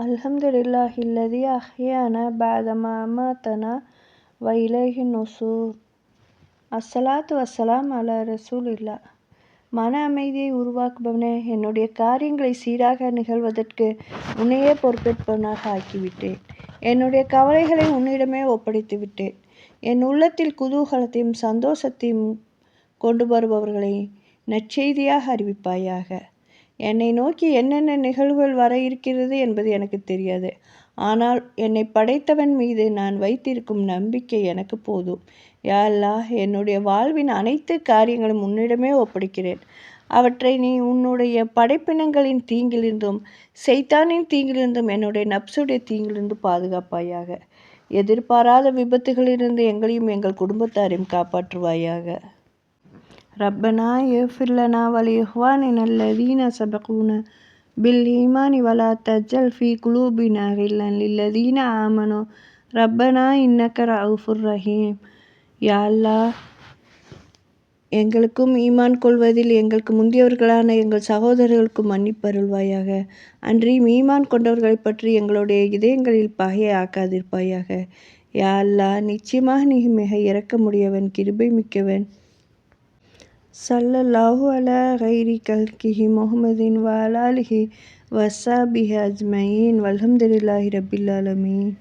அல்ஹம்துலில்லாஹில்லதி அஹ்யானா பஅதமா அமாத்தனா வ இலைஹி நுஷூர். அஸ்ஸலாத்து வஸ்ஸலாம் அலா ரசூலில்லா. மன அமைதியை உருவாக்குபவனே, என்னுடைய காரியங்களை சீராக நிகழ்வதற்கு உன்னையே பொறுப்பேற்பவனாக ஆக்கிவிட்டேன். என்னுடைய கவலைகளை உன்னிடமே ஒப்படைத்து விட்டேன். என் உள்ளத்தில் குதூகலத்தையும் சந்தோஷத்தையும் கொண்டு வருபவர்களை நற்செய்தியாக அறிவிப்பாயாக. என்னை நோக்கி என்னென்ன நிகழ்வுகள் வர இருக்கிறது என்பது எனக்கு தெரியாது. ஆனால் என்னை படைத்தவன் மீது நான் வைத்திருக்கும் நம்பிக்கை எனக்கு போதும். யா அல்லாஹ், என்னுடைய வாழ்வின் அனைத்து காரியங்களும் உன்னிடமே ஒப்படைக்கிறேன். அவற்றை நீ உன்னுடைய படைப்பினங்களின் தீங்கிலிருந்தும் சைத்தானின் தீங்கிலிருந்தும் என்னுடைய நப்சுடைய தீங்கிலிருந்து பாதுகாப்பாயாக. எதிர்பாராத விபத்துகளிலிருந்து எங்களையும் எங்கள் குடும்பத்தாரையும் காப்பாற்றுவாயாக. ரப்பனா இஃபிர் லனா வலி இஹ்வானினா அல்லதீன சபகூனா பில் ஈமானி வலா தஜ்அல் ஃபீ குலூபினா கில்லன் லில்லதீன ஆமனு ரப்பனா இன்னக ரഊஃபுர் ரஹீம். யா அல்லாஹ், எங்களுக்கும் ஈமான் கொள்வதில் எங்களுக்கு முந்தியவர்களான எங்கள் சகோதரர்களுக்கும் மன்னிப்பருள்வாயாக. அன்றியும் ஈமான் கொண்டவர்களைப் பற்றி எங்களுடைய இதயங்களில் பகையை ஆக்காதிருப்பாயாக. யா அல்லாஹ், நிச்சயமாக நீ மிக இரக்கமுடையவன், கிருபை மிக்கவன். ஸல்லல்லாஹு அலா கைரி கல்கிஹி முஹம்மதின் வ அலா ஆலிஹி வ ஸஹ்பிஹி அஜ்மஈன் வல்ஹம்துலில்லாஹி ரப்பில் ஆலமீன்.